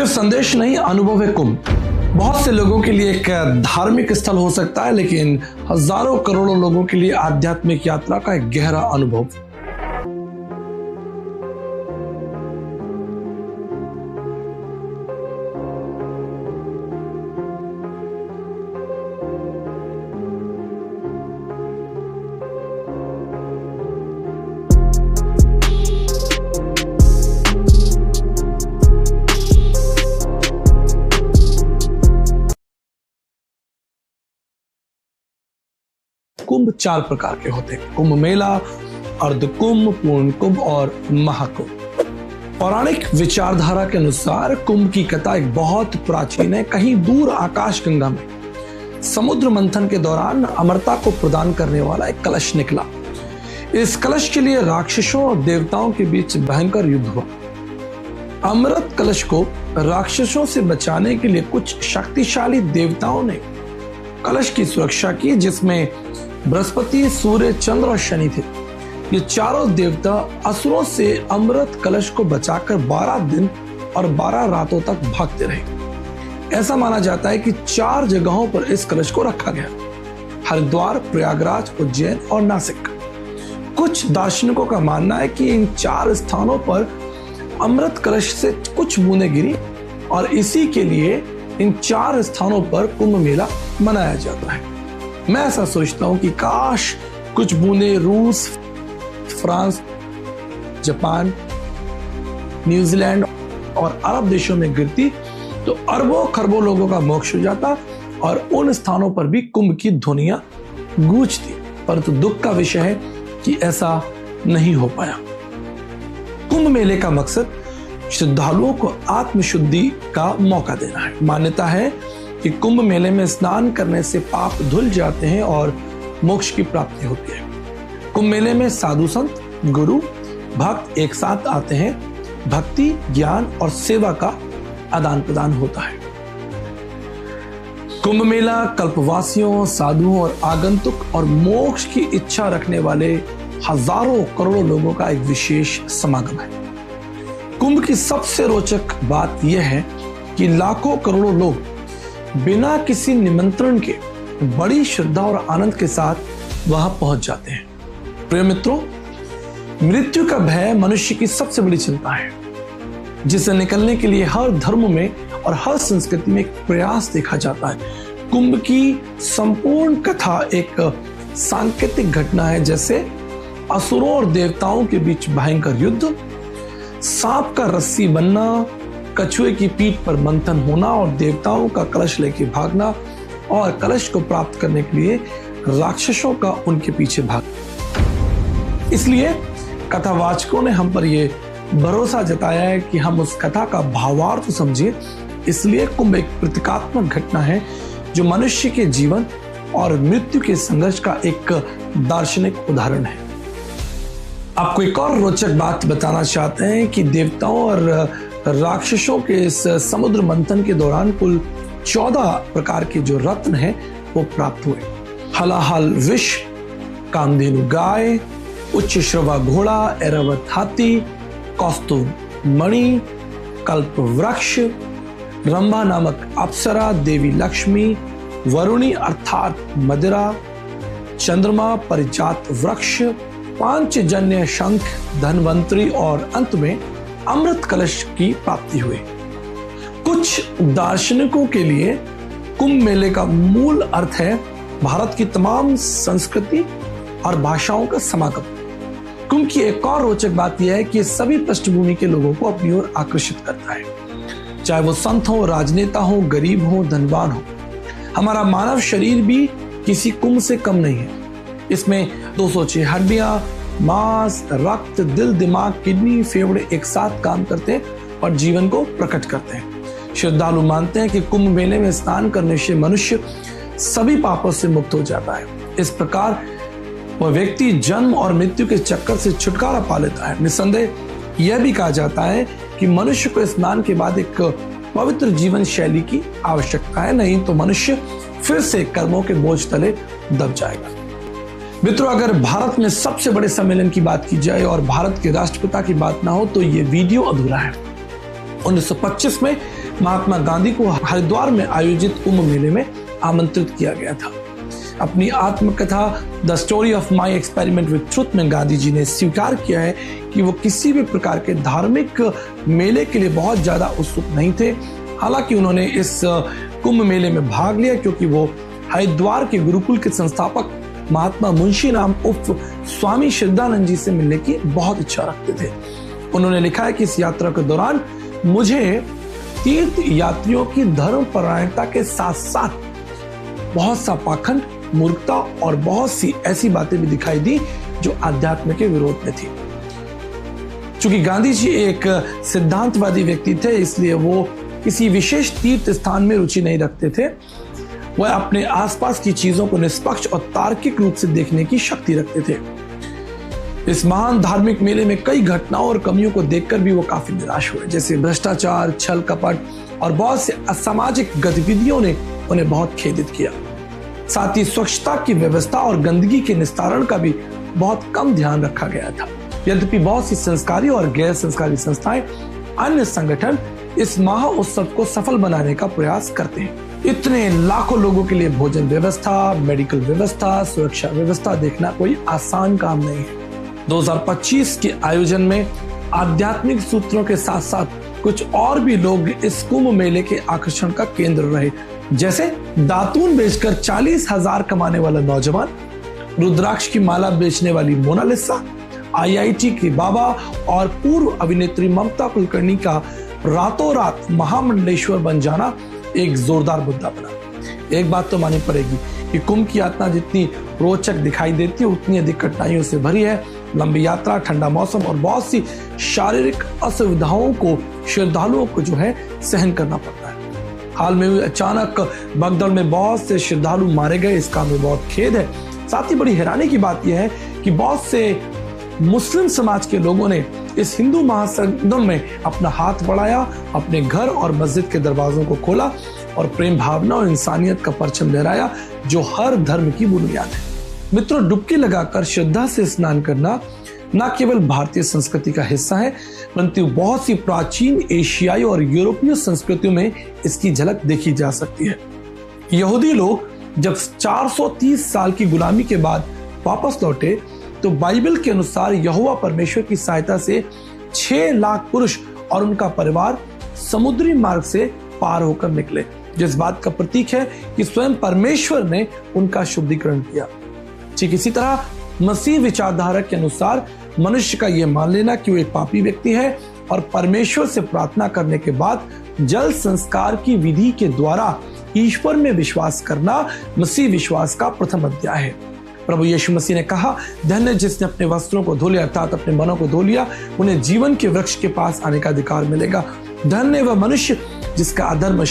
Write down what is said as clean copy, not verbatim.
सिर्फ संदेश नहीं, अनुभव है कुंभ। बहुत से लोगों के लिए एक धार्मिक स्थल हो सकता है, लेकिन हजारों करोड़ों लोगों के लिए आध्यात्मिक यात्रा का एक गहरा अनुभव। कुंभ 4 प्रकार के होते हैं: कुंभ मेला, अर्ध कुंभ, पूर्ण कुंभ और महाकुंभ। पौराणिक विचारधारा के अनुसार कुंभ की कथा एक बहुत प्राचीन है। कहीं दूर आकाशगंगा में समुद्र मंथन के दौरान अमरता को प्रदान करने वाला एक कलश निकला। इस कलश के लिए राक्षसों और देवताओं के बीच भयंकर युद्ध हुआ। अमृत कलश को राक्षसों से बचाने के लिए कुछ शक्तिशाली देवताओं ने कलश की सुरक्षा की, जिसमें बृहस्पति, सूर्य, चंद्र और शनि थे। ये चारों देवता असुरों से अमृत कलश को बचाकर 12 दिन और 12 रातों तक भागते रहे। ऐसा माना जाता है कि 4 जगहों पर इस कलश को रखा गया: हरिद्वार, प्रयागराज, उज्जैन और नासिक। कुछ दार्शनिकों का मानना है कि इन 4 स्थानों पर अमृत कलश से कुछ बूंदें गिरी और इसी के लिए इन 4 स्थानों पर कुंभ मेला मनाया जाता है। मैं ऐसा सोचता हूं कि काश कुछ बूंदें रूस, फ्रांस, जापान, न्यूजीलैंड और अरब देशों में गिरती तो अरबों खरबों लोगों का मोक्ष हो जाता और उन स्थानों पर भी कुंभ की ध्वनियां गूंजती। परंतु दुख का विषय है कि ऐसा नहीं हो पाया। कुंभ मेले का मकसद श्रद्धालुओं को आत्मशुद्धि का मौका देना है। मान्यता है कि कुंभ मेले में स्नान करने से पाप धुल जाते हैं और मोक्ष की प्राप्ति होती है। कुंभ मेले में साधु संत, गुरु, भक्त एक साथ आते हैं। भक्ति, ज्ञान और सेवा का आदान प्रदान होता है। कुंभ मेला कल्पवासियों, साधुओं और आगंतुक और मोक्ष की इच्छा रखने वाले हजारों करोड़ों लोगों का एक विशेष समागम है। कुंभ की सबसे रोचक बात यह है कि लाखों करोड़ों लोग बिना किसी निमंत्रण के बड़ी श्रद्धा और आनंद के साथ वहां पहुंच जाते हैं। प्रिय मित्रों, मृत्यु का भय मनुष्य की सबसे बड़ी चिंता है, जिसे निकलने के लिए हर धर्म में और हर संस्कृति में एक प्रयास देखा जाता है। कुंभ की संपूर्ण कथा एक सांकेतिक घटना है, जैसे असुरों और देवताओं के बीच भयंकर युद्ध, सांप का रस्सी बनना, कछुए की पीठ पर मंथन होना और देवताओं का कलश लेके भागना और कलश को प्राप्त करने के लिए राक्षसों का उनके पीछे भागना। इसलिए कथावाचकों ने हम पर यह भरोसा जताया है कि हम उस कथा का भावार्थ समझें। इसलिए कुंभ एक प्रतीकात्मक घटना है जो मनुष्य के जीवन और मृत्यु के संघर्ष का एक दार्शनिक उदाहरण है। आपको एक और रोचक बात बताना चाहते हैं कि देवताओं और राक्षसों के इस समुद्र मंथन के दौरान कुल 14 प्रकार के जो रत्न हैं वो प्राप्त हुए। हलाहल विष, कामधेनु गाय, उच्च श्रवा घोड़ा, ऐरावत हाथी, कौस्तुभ मणि, कल्प वृक्ष, रंभा नामक अप्सरा, देवी लक्ष्मी, वरुणी अर्थात मदिरा, चंद्रमा, परिजात वृक्ष, पांचजन्य शंख, धनवंतरी और अंत में अमृत कलश की प्राप्ति हुई। कुछ दार्शनिकों के लिए कुंभ मेले का मूल अर्थ है भारत की तमाम संस्कृति और भाषाओं का समागम। कुंभ की एक और रोचक बात यह है कि सभी पृष्ठभूमि के लोगों को अपनी ओर आकर्षित करता है, चाहे वो संत हो, राजनेता हो, गरीब हो, धनवान हो। हमारा मानव शरीर भी किसी कुंभ से कम नहीं है। इसमें 206 हड्डियां, मांस, रक्त, दिल, दिमाग, किडनी, फेफड़े एक साथ काम करते हैं और जीवन को प्रकट करते हैं। श्रद्धालु मानते हैं कि कुंभ मेले में स्नान करने से मनुष्य सभी पापों से मुक्त हो जाता है। इस प्रकार वह व्यक्ति जन्म और मृत्यु के चक्कर से छुटकारा पा लेता है। निस्संदेह यह भी कहा जाता है कि मनुष्य को स्नान के बाद एक पवित्र जीवन शैली की आवश्यकता है, नहीं तो मनुष्य फिर से कर्मों के बोझ तले दब जाएगा। मित्रों, अगर भारत में सबसे बड़े सम्मेलन की बात की जाए और भारत के राष्ट्रपिता की बात ना हो तो ये वीडियो अधूरा है। 1925 में महात्मा गांधी को हरिद्वार में आयोजित कुंभ मेले में आमंत्रित किया गया था। अपनी आत्मकथा the story of my experiment with truth में गांधी जी ने स्वीकार किया है कि वो किसी भी प्रकार के धार्मिक मेले के लिए बहुत ज्यादा उत्सुक नहीं थे। हालांकि उन्होंने इस कुंभ मेले में भाग लिया क्योंकि वो हरिद्वार के गुरुकुल के संस्थापक महात्मा मुंशी राम उर्फ स्वामी श्रद्धानंद जी से मिलने की बहुत इच्छा रखते थे। उन्होंने लिखा है कि इस यात्रा के दौरान मुझे तीर्थ यात्रियों की धर्म परायणता के साथ साथ बहुत सा पाखंड, मूर्खता और बहुत सी ऐसी बातें भी दिखाई दी जो अध्यात्म के विरोध में थी। चूंकि गांधी जी एक सिद्धांतवादी व्यक्ति थे, इसलिए वो किसी विशेष तीर्थ स्थान में रुचि नहीं रखते थे। वह अपने आसपास की चीजों को निष्पक्ष और तार्किक रूप से देखने की शक्ति रखते थे। इस महान धार्मिक मेले में कई घटनाओं और कमियों को देखकर भी वो काफी निराश हुए, जैसे भ्रष्टाचार, छल कपट और बहुत से असामाजिक गतिविधियों ने उन्हें बहुत खेदित किया। साथ ही स्वच्छता की व्यवस्था और गंदगी के निस्तारण का भी बहुत कम ध्यान रखा गया था। यद्यपि बहुत सी संस्कारी और गैर संस्कारी संस्थाएं, अन्य संगठन इस महा उत्सव को सफल बनाने का प्रयास करते हैं। इतने लाखों लोगों के लिए भोजन व्यवस्था, मेडिकल व्यवस्था, सुरक्षा व्यवस्था देखना कोई आसान काम नहीं है। 2025 के आयोजन में आध्यात्मिक सूत्रों के साथ साथ कुछ और भी लोग इस कुंभ मेले के आकर्षण का केंद्र रहे, जैसे दातून बेचकर 40,000 कमाने वाला नौजवान, रुद्राक्ष की माला बेचने वाली मोनालिसा, IIT के बाबा और पूर्व अभिनेत्री ममता कुलकर्णी का रातों रात महामंडलेश्वर बन जाना एक जोरदार मुद्दा बना। एक बात तो माननी पड़ेगी कि कुंभ की यात्रा जितनी रोचक दिखाई देती है, उतनी अधिक कठिनाइयों से भरी है। लंबी यात्रा, ठंडा मौसम और बहुत सी शारीरिक असुविधाओं को श्रद्धालुओं को सहन करना पड़ता है। हाल में हुई अचानक भगदड़ में बहुत से श्रद्धालु मारे गए, इसका हमें बहुत खेद है। साथ ही बड़ी हैरानी की बात यह है कि बहुत से मुस्लिम समाज के लोगों ने इस हिंदू महासंगम में अपना हाथ बढ़ाया, अपने घर और मस्जिद के दरवाजों को खोला और प्रेम भावना और इंसानियत का परचम लहराया, जो हर धर्म की बुनियाद है। मित्रों, डुबकी लगाकर श्रद्धा से स्नान करना न केवल भारतीय संस्कृति का हिस्सा है, परंतु बहुत सी प्राचीन एशियाई और यूरोपीय संस्कृतियों में इसकी झलक देखी जा सकती है। यहूदी लोग जब 430 साल की गुलामी के बाद वापस लौटे तो बाइबल के अनुसार यहोवा परमेश्वर की सहायता से 6 लाख पुरुष और उनका परिवार समुद्री मार्ग से पार होकर निकले, जिस बात का प्रतीक है कि स्वयं परमेश्वर ने उनका शुद्धिकरण किया। ठीक इसी तरह मसीह विचारधारा के अनुसार मनुष्य का यह मान लेना कि वो एक पापी व्यक्ति है और परमेश्वर से प्रार्थना करने के बाद जल संस्कार की विधि के द्वारा ईश्वर में विश्वास करना मसीह विश्वास का प्रथम अध्याय है। प्रभु यीशु मसीह ने कहा, धन्य जिसने अपने वस्त्रों को धो लिया अर्थात अपने मनों को धो लिया, उन्हें जीवन के वृक्ष के पास आने का अधिकार मिलेगा। धन्य वह मनुष्य जिसका अधर्म